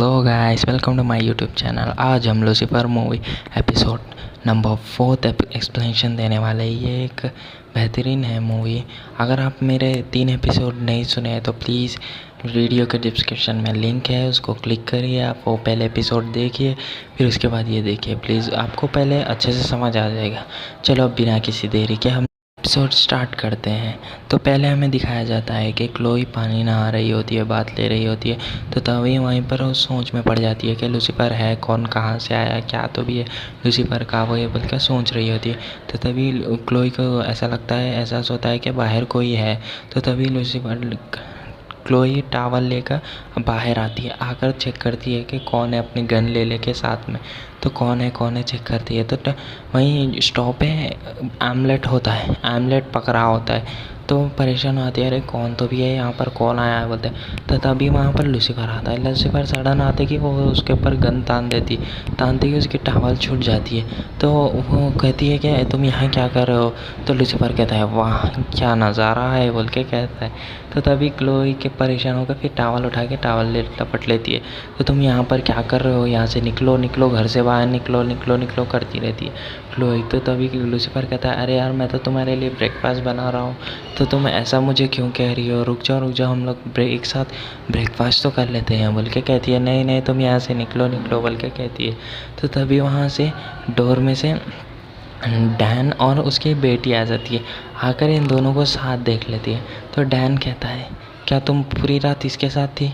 तो guys welcome to my YouTube channel. आज हम Lucifer movie episode number 4 explanation देने वाले हैं। ये एक बेहतरीन है मूवी। अगर आप मेरे 3 एपिसोड नहीं सुने हैं तो प्लीज़ वीडियो के डिस्क्रिप्शन में लिंक है, उसको क्लिक करिए। आप वो पहले एपिसोड देखिए, फिर उसके बाद ये देखिए प्लीज़, आपको पहले अच्छे से समझ आ जाएगा। चलो अब बिना किसी देरी के हम एपिसोड स्टार्ट करते हैं। तो पहले हमें दिखाया जाता है कि क्लोई पानी नहा रही होती है, बात ले रही होती है। तो तभी वहीं पर वो सोच में पड़ जाती है कि लूसीफर है कौन, कहाँ से आया, क्या तो भी है लूसीफर का, वो ये बोलकर सोच रही होती है। तो तभी क्लोई को ऐसा लगता है, एहसास होता है कि बाहर कोई है। तो तभी लूसीफर क्लोई टावल लेकर बाहर आती है, आकर चेक करती है कि कौन है, अपनी गन ले लेके साथ में। तो कौन है चेक करती है। तो वहीं स्टॉव पे आमलेट होता है, आमलेट पकड़ा होता है। तो परेशान आती है, अरे कौन तो भी है यहाँ पर, कौन आया है बोलते हैं। तो तभी वहाँ पर लूसीफर आता है। लूसीफर सडन आते कि वो उसके ऊपर गन तानती कि उसकी टावल छूट जाती है। तो वो कहती है कि तुम यहाँ क्या कर रहे हो। तो लूसीफर कहता है वाह क्या नज़ारा है बोल के कहता है। तो तभी क्लोई के परेशान होकर फिर टावल उठा के टावल लपट लेती है। तो तुम यहाँ पर क्या कर रहे हो, यहाँ से निकलो निकलो, घर से बाहर निकलो निकलो निकलो करती रहती है क्लोई। तो तभी लूसीफर कहता है अरे यार मैं तो तुम्हारे लिए ब्रेकफास्ट बना रहा हूँ, तो तुम ऐसा मुझे क्यों कह रही हो, रुक जाओ हम लोग एक साथ ब्रेकफास्ट तो कर लेते हैं बोल के कहती है। नहीं नहीं तुम यहाँ से निकलो निकलो बोल के कहती है। तो तभी वहाँ से डोर में से डैन और उसकी बेटी आ जाती है, आकर इन दोनों को साथ देख लेती है। तो डैन कहता है क्या तुम पूरी रात इसके साथ थी।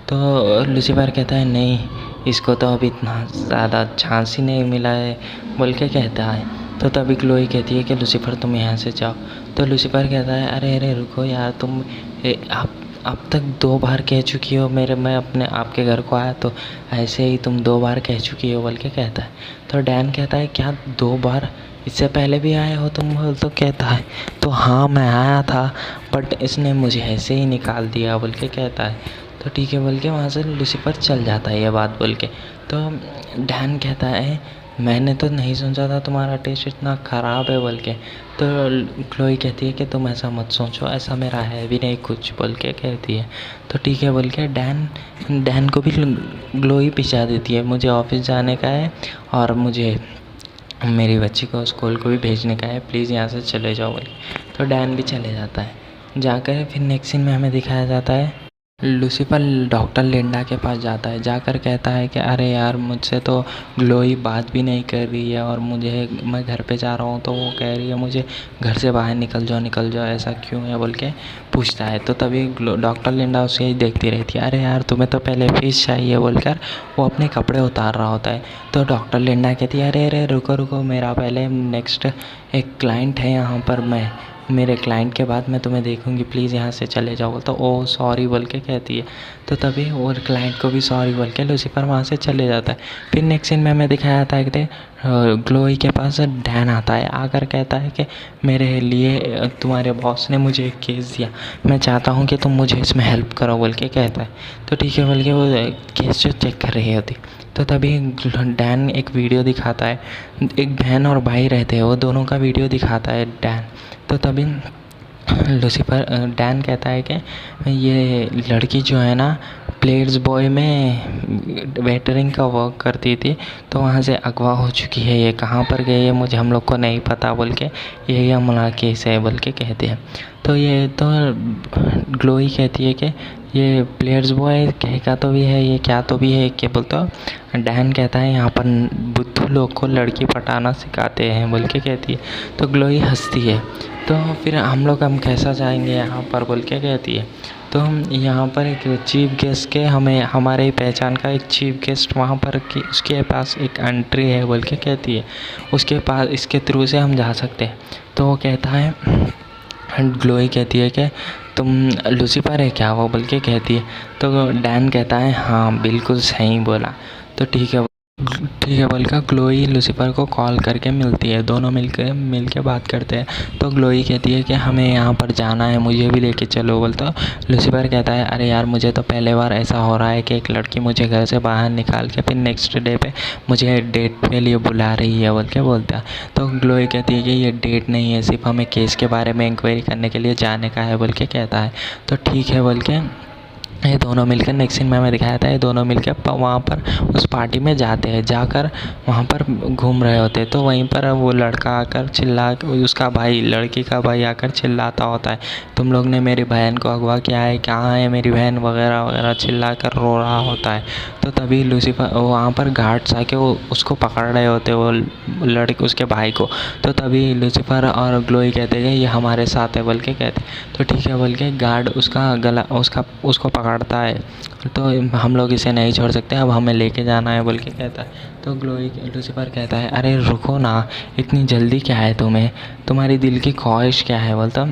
तो लूसीफर कहता है नहीं, इसको तो अभी इतना ज़्यादा चांस ही नहीं मिला है बोल के कहता है। तो तभी क्लोई कहती है कि लूसीफर तुम यहाँ से जाओ। तो लूसीफर कहता है अरे अरे रुको यार, तुम आप अब तक 2 बार कह चुकी हो, मैं अपने आपके घर को आया तो ऐसे ही तुम 2 बार कह चुकी हो बोल के कहता है। तो डैन कहता है क्या 2 बार, इससे पहले भी आए हो तुम बोल। तो कहता है तो हाँ मैं आया था, बट इसने मुझे ऐसे ही निकाल दिया बोल के कहता है। तो ठीक है बोल के वहाँ से लूसीफर चल जाता है ये बात बोल के। तो डैन कहता है मैंने तो नहीं सोचा था तुम्हारा टेस्ट इतना ख़राब है बोल के। तो क्लोई कहती है कि तुम ऐसा मत सोचो, ऐसा मेरा है भी नहीं कुछ बोल के कहती है। तो ठीक है बोल के डैन को भी क्लोई पिछा देती है, मुझे ऑफिस जाने का है और मुझे मेरी बच्ची को स्कूल को भी भेजने का है, प्लीज़ यहाँ से चले जाओ बोल के। तो डैन भी चले जाता है। जाकर फिर नेक्स्ट सीन में हमें दिखाया जाता है लूसीफर डॉक्टर लिंडा के पास जाता है। जाकर कहता है कि अरे यार मुझसे तो क्लोई बात भी नहीं कर रही है और मैं घर पे जा रहा हूँ तो वो कह रही है मुझे घर से बाहर निकल जाओ, ऐसा क्यों है बोल के पूछता है। तो तभी डॉक्टर लिंडा उसे देखती रहती है, अरे यार तुम्हें तो पहले फीस चाहिए बोलकर वो अपने कपड़े उतार रहा होता है। तो डॉक्टर लिंडा कहती है अरे अरे रुको मेरा पहले नेक्स्ट एक क्लाइंट है यहाँ पर, मेरे क्लाइंट के बाद मैं तुम्हें देखूंगी, प्लीज़ यहाँ से चले जाओ। तो ओ सॉरी बोल के कहती है। तो तभी और क्लाइंट को भी सॉरी बोल के लूसीफर वहाँ से चले जाता है। फिर नेक्स्ट सीन में हमें दिखाया जाता है कि क्लोई के पास डैन आता है, आकर कहता है कि मेरे लिए तुम्हारे बॉस ने मुझे एक केस दिया, मैं चाहता हूँ कि तुम मुझे इसमें हेल्प करो बोल के कहता है। तो ठीक है बोल के वो केस जो चेक कर रही होती। तो तभी डैन एक वीडियो दिखाता है, एक बहन और भाई रहते हैं, वो दोनों का वीडियो दिखाता है डैन। तो तभी लूसीफर डैन कहता है कि ये लड़की जो है ना प्लेयर्स बॉय में वेटरिंग का वर्क करती थी, तो वहाँ से अगवा हो चुकी है, ये कहाँ पर गई है मुझे हम लोग को नहीं पता बोल के यही हमारा केस है बोल के कहते हैं। तो ये तो ग्लोई कहती है कि ये प्लेयर्स बॉय कहका तो भी है, ये क्या तो भी है क्या बोलते हो। डैन कहता है यहाँ पर बुद्धू लोग को लड़की पटाना सिखाते हैं बोल के कहती है। तो ग्लोई हंसती है। तो फिर हम कैसा जाएंगे यहाँ पर बोल के कहती है। तो हम यहाँ पर एक चीफ गेस्ट के हमारे पहचान का एक चीफ गेस्ट वहाँ पर कि उसके पास एक एंट्री है बोल के कहती है, उसके पास इसके थ्रू से हम जा सकते हैं। तो वो कहता है, ग्लोई कहती है कि तुम लूसीफर है क्या वो बोल के कहती है। तो डैन कहता है हाँ बिल्कुल सही बोला। तो ठीक है बोलकर क्लोई लूसीफर को कॉल करके मिलती है, दोनों मिल के बात करते हैं। तो क्लोई कहती है कि हमें यहाँ पर जाना है, मुझे भी लेके चलो बोल। तो लूसीफर कहता है अरे यार मुझे तो पहले बार ऐसा हो रहा है कि एक लड़की मुझे घर से बाहर निकाल के फिर नेक्स्ट डे पे मुझे डेट के लिए बुला रही है बोल के बोलता है। तो क्लोई कहती है कि ये डेट नहीं है, सिर्फ हमें केस के बारे में इंक्वायरी करने के लिए जाने का है बोल के कहता है। तो ठीक है बोल के ये दोनों मिलकर नेक्स्ट सीन में हमें दिखाया था, ये दोनों मिलकर वहाँ पर उस पार्टी में जाते हैं। जाकर वहाँ पर घूम रहे होते हैं, तो वहीं पर वो लड़का आकर उसका भाई, लड़की का भाई आकर चिल्लाता होता है, तुम लोग ने मेरी बहन को अगवा किया है, कहाँ है मेरी बहन वगैरह वगैरह चिल्ला कर रो रहा होता है। तो तभी लूसीफर वहाँ पर गार्ड्स आके वो उसको पकड़ रहे होते वो लड़के उसके भाई को। तो तभी लूसीफर और ग्लोई कहते हैं ये हमारे साथ है बोल के कहते, तो ठीक है बोल के गार्ड उसका गला उसको पकड़ता है। तो हम लोग इसे नहीं छोड़ सकते, अब हमें लेके जाना है बोल के कहता है। तो लूसीफर कहता है अरे रुको ना, इतनी जल्दी क्या है तुम्हें, तुम्हारी दिल की ख्वाहिश क्या है। बोलता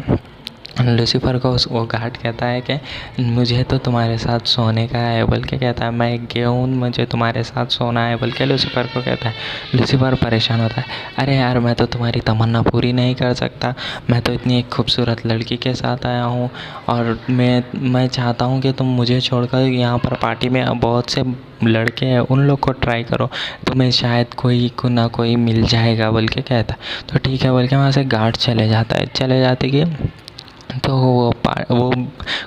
लूसीफर को वो गार्ड कहता है कि मुझे तो तुम्हारे साथ सोने का है बोल के कहता है, मैं एक गे हूँ, मुझे तुम्हारे साथ सोना है बोल के लूसीफर को कहता है। लूसीफर परेशान होता है, अरे यार मैं तो तुम्हारी तमन्ना पूरी नहीं कर सकता, मैं तो इतनी एक खूबसूरत लड़की के साथ आया हूँ और मैं चाहता हूँ कि तुम मुझे छोड़कर यहाँ पर पार्टी में बहुत से लड़के हैं उन लोग को ट्राई करो, तुम्हें शायद कोई ना कोई मिल जाएगा बोल के कहता है। तो ठीक है बोल के वहाँ से गार्ड चले जाते कि तो वो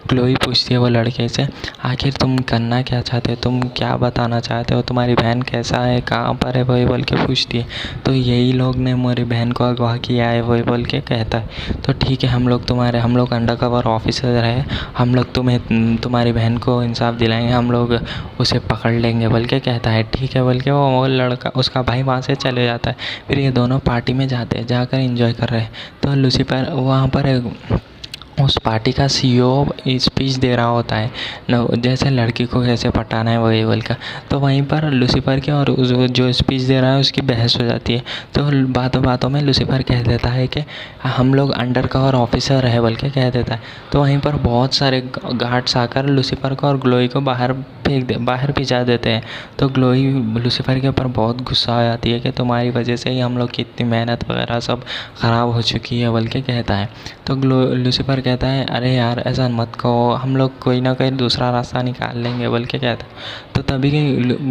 ग्लोई पूछती है वो लड़के से, आखिर तुम करना क्या चाहते हो, तुम क्या बताना चाहते हो, तुम्हारी बहन कैसा है, कहाँ पर है, वही बोल के पूछती है। तो यही लोग ने मेरी बहन को अगवा किया है वही बोल के कहता है। तो ठीक है हम लोग अंडर कवर ऑफिसर है, हम लोग तुम्हारी बहन को इंसाफ दिलाएंगे, हम लोग उसे पकड़ लेंगे बोल के कहता है। ठीक है बोल के वो लड़का उसका भाई वहाँ से चले जाता है। फिर ये दोनों पार्टी में जाते हैं, जाकर इंजॉय कर रहे हैं। तो लूसीफर वहाँ पर उस पार्टी का सीईओ स्पीच दे रहा होता है जैसे लड़की को कैसे पटाना है वही बोल कर। तो वहीं पर लूसीफर के और जो स्पीच दे रहा है उसकी बहस हो जाती है। तो बातों बातों में लूसीफर कह देता है कि हम लोग अंडर कवर ऑफिसर है बोल के कह देता है। तो वहीं पर बहुत सारे गार्ड्स आकर लूसीफर को और ग्लोई को बाहर भिजा देते हैं। तो ग्लोई लूसीफर के ऊपर बहुत गुस्सा आ जाती है कि तुम्हारी वजह से ही हम लोग की इतनी मेहनत वगैरह सब ख़राब हो चुकी है बोल के कहता है। तो लूसीफर कहता है अरे यार ऐसा मत कहो, हम लोग कोई ना कोई दूसरा रास्ता निकाल लेंगे बोल के कहता है। तो तभी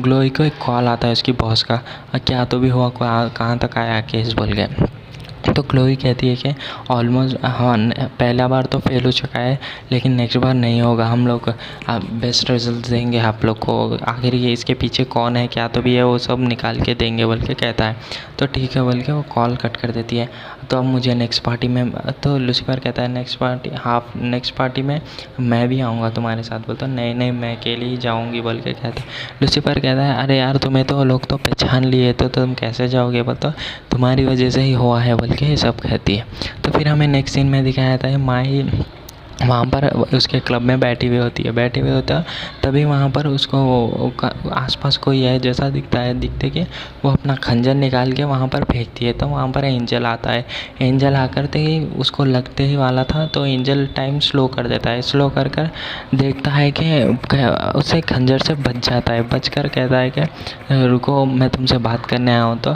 ग्लोई को एक कॉल आता है उसकी बॉस का, क्या तो भी हुआ, कहाँ तक आया केस बोल के। तो ग्लोई कहती है कि ऑलमोस्ट हाँ पहला बार तो फेल हो चुका है लेकिन नेक्स्ट बार नहीं होगा, हम लोग बेस्ट रिजल्ट देंगे आप लोग को, आखिर ये इसके पीछे कौन है क्या तो भी है वो सब निकाल के देंगे बोल के कहता है। तो ठीक है बोल के वो कॉल कट कर देती है। तो अब मुझे नेक्स्ट पार्टी में, तो लूसीफर कहता है नेक्स्ट पार्टी में मैं भी आऊँगा तुम्हारे साथ। बोलता नहीं मैं अकेले ही जाऊँगी बोल के कहता है। लूसीफर कहता है अरे यार तुम्हें तो लोग तो पहचान लिए तो तुम कैसे जाओगे, बोलता तुम्हारी वजह से ही हुआ है बोल के ये सब कहती है। तो फिर हमें नेक्स्ट सीन में दिखाया था माही वहाँ पर उसके क्लब में बैठी हुई होता है। तभी वहाँ पर उसको आसपास कोई है जैसा दिखते कि वो अपना खंजर निकाल के वहाँ पर फेंकती है। तो वहाँ पर एंजल आता है, एंजल आकर ही उसको लगते ही वाला था तो एंजल टाइम स्लो कर देता है, स्लो कर देखता है कि उसे खंजर से बच जाता है, बचकर कहता है कि रुको मैं तुमसे बात करने आया हूँ। तो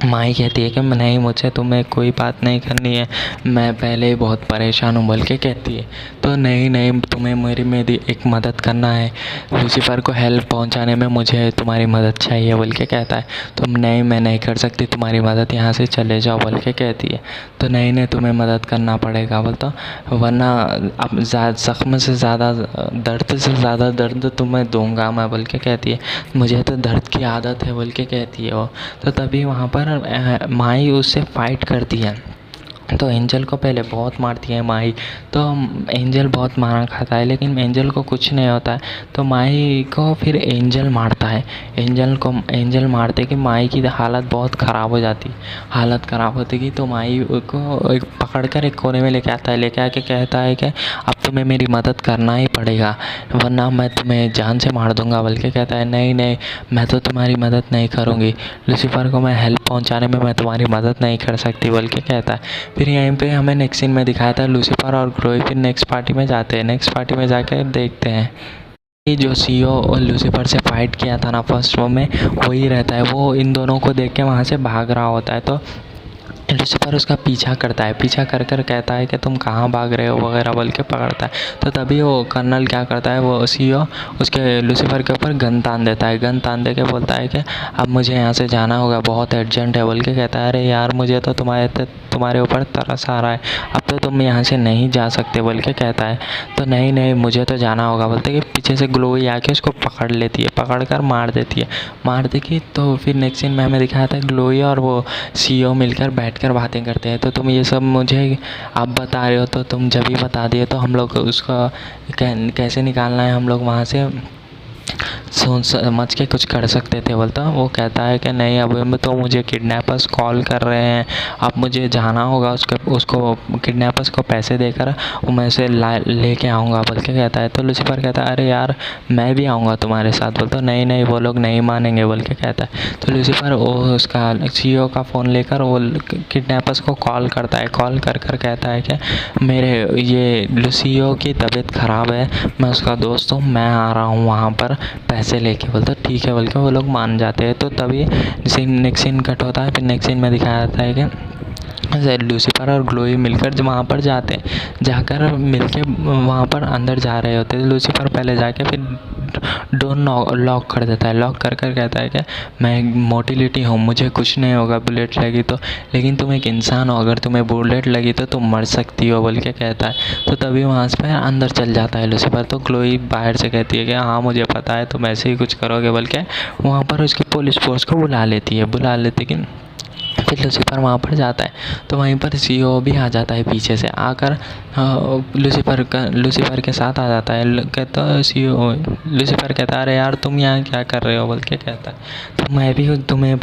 माई कहती है कि नहीं मुझे तुम्हें कोई बात नहीं करनी है, मैं पहले ही बहुत परेशान हूँ बोल के कहती है। तो नहीं तुम्हें मेरी एक मदद करना है, लूसीफर को हेल्प पहुँचाने में मुझे तुम्हारी मदद चाहिए बोल के कहता है। तो नहीं मैं नहीं कर सकती तुम्हारी मदद, यहाँ से चले जाओ बोल के कहती है। तो नहीं तुम्हें मदद करना पड़ेगा बोलता, वरना अब ज़ख्म से ज़्यादा दर्द तुम्हें दूंगा मैं बोल के कहती है। मुझे तो दर्द की आदत है बोल के कहती है वो। तो तभी वहाँ पर माई उससे फाइट करती है। तो एंजल को पहले बहुत मारती है माही। तो एंजल बहुत मारा खाता है लेकिन एंजल को कुछ नहीं होता है। तो माही को फिर एंजल मारता है। एंजल मारते कि माही की हालत बहुत ख़राब हो जाती है। हालत ख़राब होती कि तो माही को पकड़ कर एक कोने में लेके आके कहता है कि अब तुम्हें मेरी मदद करना ही पड़ेगा वरना मैं तुम्हें जान से मार दूंगा बोल के कहता है। नहीं मैं तो तुम्हारी मदद नहीं करूँगी, लूसीफर को मैं हेल्प पहुँचाने में मैं तुम्हारी मदद नहीं कर सकती बोल के कहता है। फिर यहीं पे हमें नेक्स्ट सीन में दिखाया था लूसीफर और ग्लोई फिर नेक्स्ट पार्टी में जाते हैं। नेक्स्ट पार्टी में जाकर देखते हैं कि जो सीईओ लूसीफर से फाइट किया था ना फर्स्ट में वही रहता है। वो इन दोनों को देख के वहाँ से भाग रहा होता है। तो लूसीफर उसका पीछा करता है, पीछा कर कहता है कि तुम कहाँ भाग रहे हो वगैरह बोल के पकड़ता है। तो तभी वो कर्नल क्या करता है, वो सीईओ उसके लूसीफर के ऊपर गन तान देता है। गन तान दे के बोलता है कि अब मुझे यहाँ से जाना होगा, बहुत अर्जेंट है बोल के कहता है। अरे यार मुझे तो तुम्हारे ऊपर तरस आ रहा है, अब तो तुम यहाँ से नहीं जा सकते बोल के कहता है। तो नहीं नहीं मुझे तो जाना होगा बोलते कि पीछे से ग्लोई आके उसको पकड़ लेती है, पकड़ कर मार देती है। मार देगी तो फिर नेक्स्ट सीन में हमें दिखाया था ग्लोई और वो CEO मिलकर बैठकर बातें करते हैं। तो तुम ये सब मुझे अब बता रहे हो, तो तुम जब ही बता दिए तो हम लोग उसका कैसे निकालना है हम लोग वहाँ से सोच समझ के कुछ कर सकते थे बोलता। वो कहता है कि नहीं अब तो मुझे किडनैपर्स कॉल कर रहे हैं, अब मुझे जाना होगा उसको किडनैपर्स को पैसे देकर मैं उसे लेके आऊँगा बोल के कहता है। तो लूसीफर कहता है अरे यार मैं भी आऊँगा तुम्हारे साथ बोलता। नहीं नहीं वो लोग नहीं मानेंगे बोल के कहता है। तो लूसीफर वो उसका CEO का फ़ोन लेकर वो किडनैपर्स को कॉल करता है। कॉल कर कर कहता है कि मेरे ये CEO की तबीयत ख़राब है, मैं उसका दोस्त हूँ, मैं आ रहा हूँ वहाँ पर पैसे लेके बोलता ठीक है बोल के वो लोग मान जाते हैं। तो तभी नेक्स्ट सीन कट होता है। फिर नेक्स्ट सीन में दिखाया जाता है कि लूसीफर और ग्लोई मिलकर जब वहाँ पर जाते हैं, जाकर मिलके वहाँ पर अंदर जा रहे होते हैं। लूसीफर पहले जाके फिर डोर लॉक कर देता है। लॉक कर कर कहता है कि मैं मोटिलिटी हूँ, मुझे कुछ नहीं होगा बुलेट लगी तो, लेकिन तुम एक इंसान हो, अगर तुम्हें बुलेट लगी तो तुम मर सकती हो बोल के कहता है। तो तभी वहाँ से अंदर चल जाता है लूसीफर। तो ग्लोई बाहर से कहती है कि हाँ मुझे पता है तुम ऐसे ही कुछ करोगे बोल के वहाँ पर उसकी पुलिस फोर्स को बुला लेती है कि फिर लूसीफर वहाँ पर जाता है। तो वहीं पर CEO भी आ जाता है पीछे से आकर लूसीफर के साथ आ जाता है। कहता CEO लूसीफर कहता है अरे यार तुम यहाँ क्या कर रहे हो बोल के कहता है। तो मैं भी तुम्हें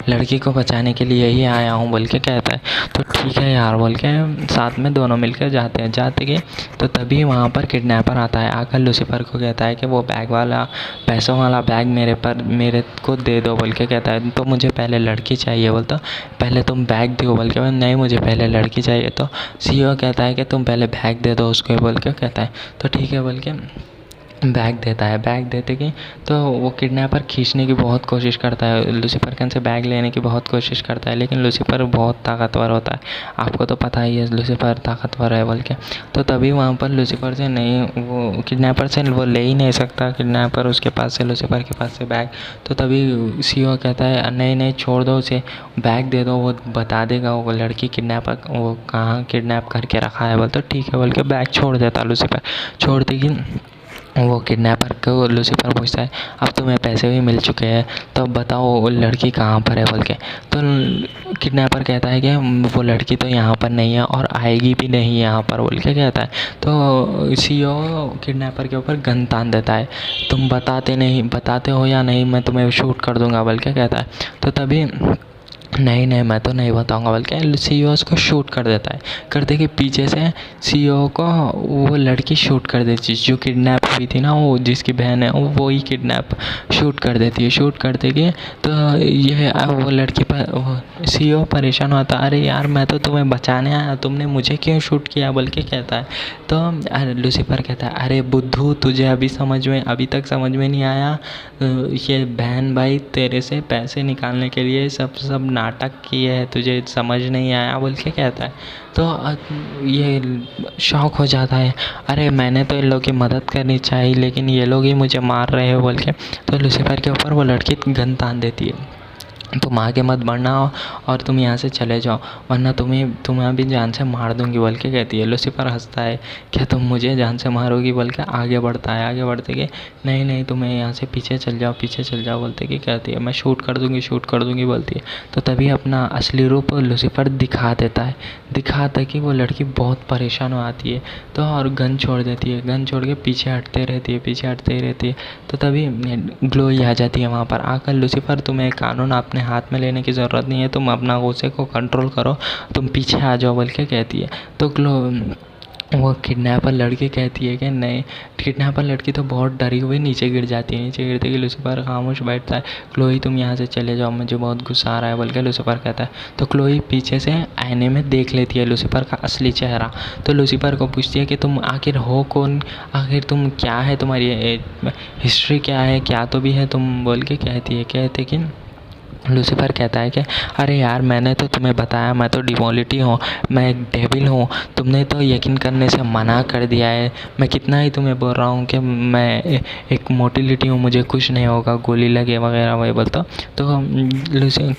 लड़की को बचाने के लिए ही आया हूँ बोल के कहता है। तो ठीक है यार बोल के साथ में दोनों मिलकर जाते हैं। जाते कि तो तभी वहाँ पर किडनैपर आता है। आकर लूसीफर को कहता है कि वो पैसों वाला बैग मेरे को दे दो बोल के कहता है। तो मुझे पहले लड़की चाहिए बोलता, पहले तुम बैग दो बोल के। नहीं मुझे पहले लड़की चाहिए। तो CEO कहता है कि तुम पहले बैग दे दो उसको बोल के कहता है। तो ठीक है बोल के बैग देता है। बैग देते कि तो वो किडनैपर खींचने की बहुत कोशिश करता है, लूसीफर के से बैग लेने की बहुत कोशिश करता है, लेकिन लूसीफर बहुत ताकतवर होता है। आपको तो पता ही है लूसीफर ताकतवर है बोल के। तो तभी वहाँ पर लूसीफर से नहीं, वो किडनैपर से वो ले ही नहीं सकता किडनैपर उसके पास से, लूसीफर के पास से बैग। तो तभी CEO कहता है नहीं नहीं छोड़ दो उसे, बैग दे दो, वो बता देगा वो लड़की किडनैपर वो कहाँ किडनैप करके रखा है बोल। तो ठीक है बोल के बैग छोड़ देता लूसीफर। छोड़ देगी वो किडनैपर को लूसीफर पूछता है अब तुम्हें पैसे भी मिल चुके हैं तो अब बताओ वो लड़की कहाँ पर है बोल के। तो किडनैपर कहता है कि वो लड़की तो यहाँ पर नहीं है और आएगी भी नहीं यहाँ पर बोल के कहता है। तो CEO किडनैपर के ऊपर गन तान देता है, तुम बताते हो या नहीं मैं तुम्हें शूट कर दूंगा बोल के कहता है। तो तभी नहीं नहीं मैं तो नहीं बताऊंगा बल्कि CEO उसको शूट कर देता है। करते कि पीछे से CEO को वो लड़की शूट कर देती है जो किडनैप हुई थी ना, वो जिसकी बहन है वो ही किडनैप शूट कर देती है। शूट करते कि तो ये वो लड़की पर CEO परेशान होता, अरे यार मैं तो तुम्हें बचाने आया, तुमने मुझे क्यों शूट किया बोल के कहता है। तो लूसीफर कहता है अरे बुद्धू तुझे अभी तक समझ में नहीं आया, ये बहन भाई तेरे से पैसे निकालने के लिए सब नाटक किए है, तुझे समझ नहीं आया बोल के कहता है। तो ये शौक हो जाता है, अरे मैंने तो इन लोगों की मदद करनी चाहिए लेकिन ये लोग ही मुझे मार रहे हो बोल के। तो लूसीफर के ऊपर वो लड़की गन तान देती है, तुम आगे मत बढ़ना और तुम यहाँ से चले जाओ वरना तुम्हें भी जान से मार दूंगी बोल के कहती है। लूसीफर हंसता है क्या तुम मुझे जान से मारोगी बोल के आगे बढ़ता है। आगे बढ़ते कि नहीं तुम्हें यहाँ से पीछे चल जाओ बोलते कि कहती है मैं शूट कर दूंगी बोलती है। तो तभी अपना असली रूप लूसीफर दिखाता है कि वो लड़की बहुत परेशान हो आती है तो और गन छोड़ देती है, गन छोड़ के पीछे हटते ही रहती है। तो तभी ग्लोई आ जाती है वहाँ पर। आकर लूसीफर तुम्हें कानून अपने हाथ में लेने की ज़रूरत नहीं है, तुम अपना गुस्से को कंट्रोल करो, तुम पीछे आ जाओ बोल के कहती है। तो वो किडनैपर लड़की कहती है कि नहीं, किडनैपर लड़की तो बहुत डरी हुई नीचे गिर जाती है। नीचे गिरते ही लूसीफर खामोश बैठता है, क्लोई तुम यहाँ से चले जाओ मुझे बहुत गुस्सा आ रहा है बोल के लूसीफर कहता है। तो क्लोई पीछे से आईने में देख लेती है लूसीफर का असली चेहरा। तो लूसीफर को पूछती है कि तुम आखिर हो कौन, आखिर तुम क्या है, तुम्हारी हिस्ट्री क्या है, क्या तो भी है तुम बोल के कहते कि लूसीफर कहता है कि अरे यार मैंने तो तुम्हें बताया मैं तो डिमोलिटी हूँ, मैं एक डेविल हूँ, तुमने तो यकीन करने से मना कर दिया है। मैं कितना ही तुम्हें बोल रहा हूँ कि मैं एक मोटिलिटी हूँ, मुझे कुछ नहीं होगा, गोली लगे वगैरह वही बोलता। तो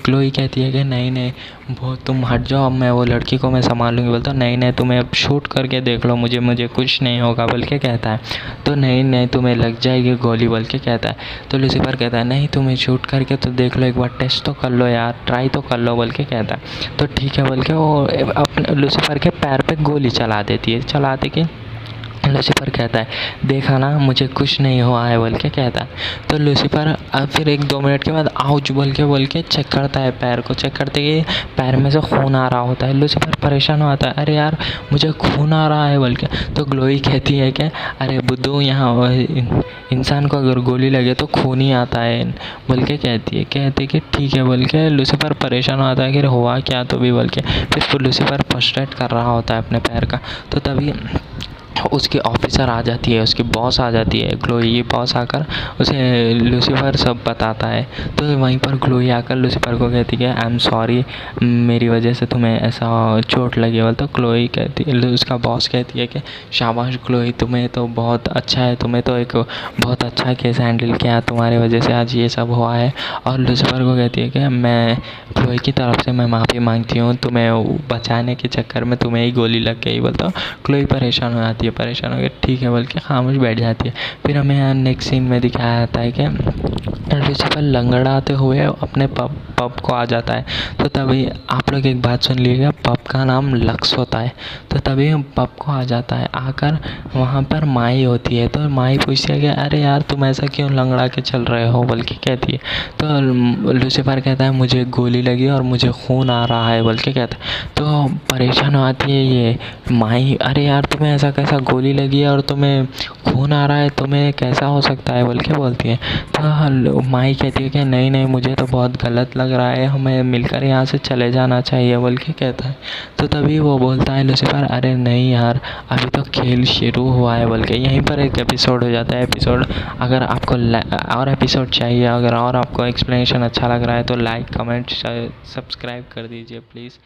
क्लोई कहती है कि नहीं वो तुम हट जाओ, अब मैं वो लड़की को मैं संभाल लूँगी। बोलता नहीं नहीं, तुम्हें अब शूट करके देख लो, मुझे कुछ नहीं होगा बोल के कहता है। तो नहीं नहीं, तुम्हें लग जाएगी गोली बोल के कहता है। तो लूसीफर कहता है नहीं, तुम्हें शूट करके तो देख लो, एक बार टेस्ट तो कर लो यार, ट्राई तो कर लो बोल के कहता है। तो ठीक है बोल के वो अपने लूसीफर के पैर पे गोली चला देती है। चलाते कि लूसीफर कहता है देखा ना, मुझे कुछ नहीं हुआ है बोल के कहता है। तो लूसीफर फिर 1-2 मिनट के बाद आउच बोल के चेक करता है पैर को। चेक करते कि पैर में से खून आ रहा होता है। लूसीफर परेशान होता है, अरे यार मुझे खून आ रहा है बोल के। तो ग्लोई कहती है कि अरे बुद्धू, यहाँ इंसान को अगर गोली लगे तो खून ही आता है बोल के कहती है कि ठीक है बोल के। लूसीफर परेशान होता है कि हुआ क्या तो भी बोल के। फिर लूसीफर फर्स्ट कर रहा होता है अपने पैर का। तो तभी उसकी ऑफिसर आ जाती है, उसकी बॉस आ जाती है। ग्लोई बॉस आकर उसे लूसीफर सब बताता है। तो वहीं पर ग्लोई आकर लूसीफर को कहती है आई एम सॉरी, मेरी वजह से तुम्हें ऐसा चोट लगी हो। तो ग्लोई कहती है, उसका बॉस कहती है कि शाबाश ग्लोई, तुम्हें तो बहुत अच्छा है, तुम्हें तो एक बहुत अच्छा केस हैंडल किया, तुम्हारी वजह से आज ये सब हुआ है। और लूसीफर को कहती है कि मैं ग्लोई की तरफ से मैं माफ़ी मांगती हूँ, तुम्हें बचाने के चक्कर में तुम्हें ही गोली लग गई बोलता हूँ। ग्लोई परेशान हो जाती है, परेशान हो गई ठीक है बोल के खामोश बैठ जाती है। फिर हमें यहाँ नेक्स्ट सीन में दिखाया जाता है कि लूसीफर लंगड़ाते हुए अपने पब को आ जाता है। तो तभी आप लोग एक बात सुन लीजिएगा, पब का नाम लक्स होता है। तो तभी पब को आ जाता है, आकर वहाँ पर माई होती है। तो माई पूछती है कि अरे यार तुम ऐसा क्यों लंगड़ा के चल रहे हो बोल के कहती है। तो लूसीफर कहता है मुझे गोली लगी और मुझे खून आ रहा है बोल के कहता है। तो परेशान हो आती है ये माई, अरे यार तुम्हें ऐसा कैसा गोली लगी है और तुम्हें खून आ रहा है, तुम्हें कैसा हो सकता है बोल के बोलती है। तो माई कहती है कि नहीं नहीं, मुझे तो बहुत गलत लग रहा है, हमें मिलकर यहाँ से चले जाना चाहिए बोल के कहता है। तो तभी वो बोलता है लूसीफर अरे नहीं यार, अभी तो खेल शुरू हुआ है बोल के। यहीं पर एक एपिसोड हो जाता है। एपिसोड अगर आपको और एपिसोड चाहिए, अगर और आपको एक्सप्लेनेशन अच्छा लग रहा है तो लाइक कमेंट सब्सक्राइब कर दीजिए प्लीज़।